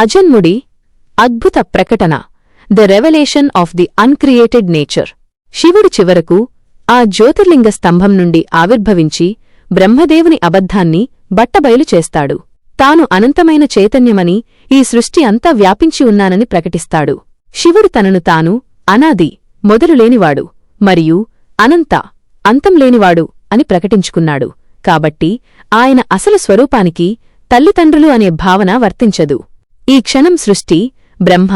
అజన్ముడి అద్భుత ప్రకటన, the revolution of the uncreated nature. శివుడు చివరకు ఆ జ్యోతిర్లింగ స్తంభం నుండి ఆవిర్భవించి బ్రహ్మదేవుని అబద్ధాన్ని బట్టబయలు చేస్తాడు. తాను అనంతమైన చైతన్యమని, ఈ సృష్టి అంతా వ్యాపించి ఉన్నానని ప్రకటిస్తాడు. శివుడు తనను తాను అనాది, మొదలులేనివాడు మరియు అనంత, అంతంలేనివాడు అని ప్రకటించుకున్నాడు. కాబట్టి ఆయన అసలు స్వరూపానికి తల్లిదండ్రులు అనే భావన వర్తించదు. ఈ క్షణం సృష్టి, బ్రహ్మ,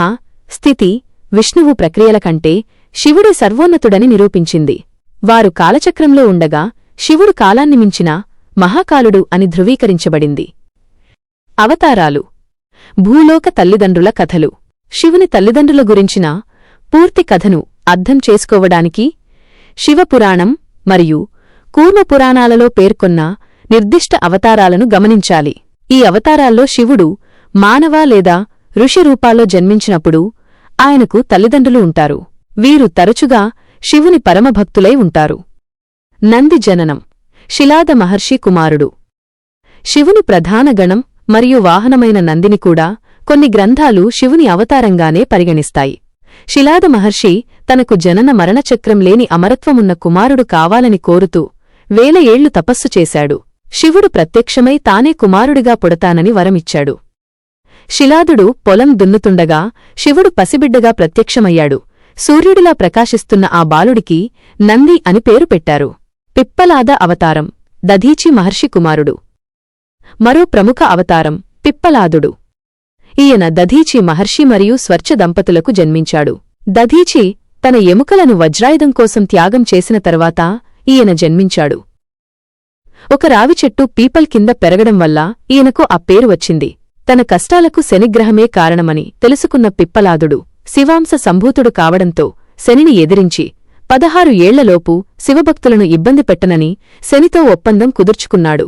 స్థితి, విష్ణువు ప్రక్రియల కంటే శివుడే సర్వోన్నతుడని నిరూపించింది. వారు కాలచక్రంలో ఉండగా శివుడు కాలాన్ని మించిన మహాకాలుడు అని ధృవీకరించబడింది. అవతారాలు. భూలోక తల్లిదండ్రుల కథలు. శివుని తల్లిదండ్రుల గురించిన పూర్తి కథను అర్థం చేసుకోవడానికి శివపురాణం మరియు కూర్మపురాణాలలో పేర్కొన్న నిర్దిష్ట అవతారాలను గమనించాలి. ఈ అవతారాల్లో శివుడు మానవ లేదా ఋషి రూపాల్లో జన్మించినప్పుడు ఆయనకు తల్లిదండ్రులు ఉంటారు. వీరు తరచుగా శివుని పరమభక్తులై ఉంటారు. నంది జననం. శిలాద మహర్షి కుమారుడు. శివుని ప్రధాన గణం మరియు వాహనమైన నందిని కూడా కొన్ని గ్రంథాలు శివుని అవతారంగానే పరిగణిస్తాయి. శిలాద మహర్షి తనకు జనన మరణచక్రం లేని అమరత్వమున్న కుమారుడు కావాలని కోరుతూ 1000 ఏళ్లు తపస్సు చేశాడు. శివుడు ప్రత్యక్షమై తానే కుమారుడిగా పుడతానని వరమిచ్చాడు. శిలాదుడు పొలం దున్నుతుండగా శివుడు పసిబిడ్డగా ప్రత్యక్షమయ్యాడు. సూర్యుడిలా ప్రకాశిస్తున్న ఆ బాలుడికి నంది అని పేరు పెట్టారు. పిప్పలాద అవతారం. దధీచి మహర్షి కుమారుడు. మరో ప్రముఖ అవతారం పిప్పలాదుడు. ఈయన దధీచి మహర్షి మరియు స్వర్చ దంపతులకు జన్మించాడు. దధీచి తన ఎముకలను వజ్రాయుధం కోసం త్యాగం చేసిన తర్వాత ఈయన జన్మించాడు. ఒక రావిచెట్టు పీపల్ కింద పెరగడం వల్ల ఈయనకు ఆ పేరు వచ్చింది. తన కష్టాలకు శనిగ్రహమే కారణమని తెలుసుకున్న పిప్పలాదుడు శివాంశ సంభూతుడు కావడంతో శనిని ఎదిరించి 16 ఏళ్లలోపు శివభక్తులను ఇబ్బంది పెట్టనని శనితో ఒప్పందం కుదుర్చుకున్నాడు.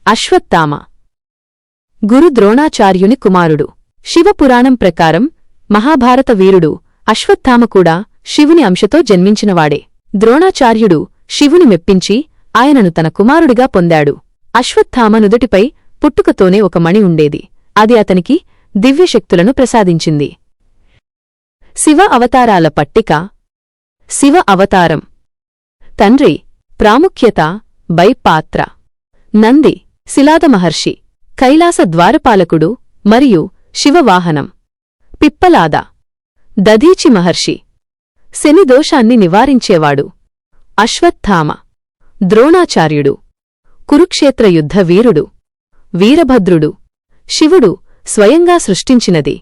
అశ్వత్థామ. గురు ద్రోణాచార్యుని కుమారుడు. శివపురాణం ప్రకారం మహాభారత వీరుడు అశ్వత్థామ కూడా శివుని అంశతో జన్మించినవాడే. ద్రోణాచార్యుడు శివుని మెప్పించి ఆయనను తన కుమారుడిగా పొందాడు. అశ్వత్థామ నుదుటిపై పుట్టుకతోనే ఒక మణి ఉండేది. అది అతనికి దివ్యశక్తులను ప్రసాదించింది. శివ అవతారాల పట్టిక. శివ అవతారం. తండ్రి. ప్రాముఖ్యత బై పాత్ర. నంది శిలాద మహర్షి, కైలాస ద్వారపాలకుడు మరియు శివవాహనం. పిప్పలాద దధీచి మహర్షి, శని దోషాన్ని నివారించేవాడు. అశ్వత్థామ ద్రోణాచార్యుడు, కురుక్షేత్ర యుద్ధ వీరుడు. వీరభద్రుడు శివుడు స్వయంగా సృష్టించినది.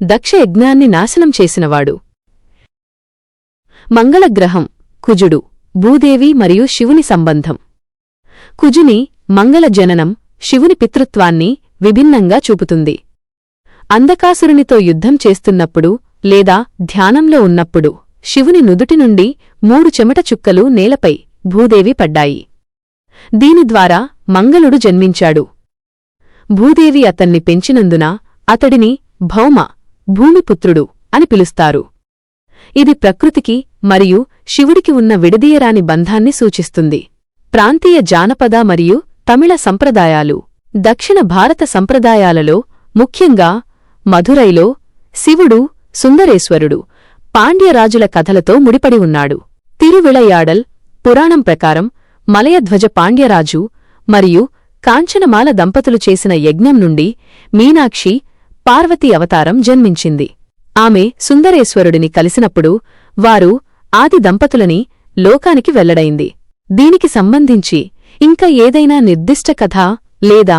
దక్షయజ్ఞాన్ని నాశనం చేసినవాడు. మంగళగ్రహం. కుజుడు భూదేవి మరియు శివుని సంబంధం. కుజుని మంగళ జననం శివుని పితృత్వాన్ని విభిన్నంగా చూపుతుంది. అంధకాసురునితో యుద్ధం చేస్తున్నప్పుడు లేదా ధ్యానంలో ఉన్నప్పుడు శివుని నుదుటి నుండి 3 చెమట చుక్కలు నేలపై భూదేవి పడ్డాయి. దీనిద్వారా మంగళుడు జన్మించాడు. భూదేవి అతన్ని పెంచినందున అతడిని భౌమ, భూమిపుత్రుడు అని పిలుస్తారు. ఇది ప్రకృతికి మరియు శివుడికి ఉన్న విడదీయరాని బంధాన్ని సూచిస్తుంది. ప్రాంతీయ జానపద మరియు తమిళ సంప్రదాయాలు. దక్షిణ భారత సంప్రదాయాలలో ముఖ్యంగా మధురైలో శివుడు సుందరేశ్వరుడు పాండ్యరాజుల కథలతో ముడిపడి ఉన్నాడు. తిరువిళయాడల్ పురాణం ప్రకారం మలయధ్వజ పాండ్యరాజు మరియు కాంచనమాల దంపతులు చేసిన యజ్ఞం నుండి మీనాక్షి పార్వతీ అవతారం జన్మించింది. ఆమె సుందరేశ్వరుడిని కలిసినప్పుడు వారు ఆది దంపతులని లోకానికి వెల్లడైంది. దీనికి సంబంధించి ఇంకా ఏదైనా నిర్దిష్ట కథ లేదా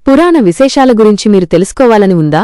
పురాణ విశేషాల గురించి మీరు తెలుసుకోవాలని ఉందా?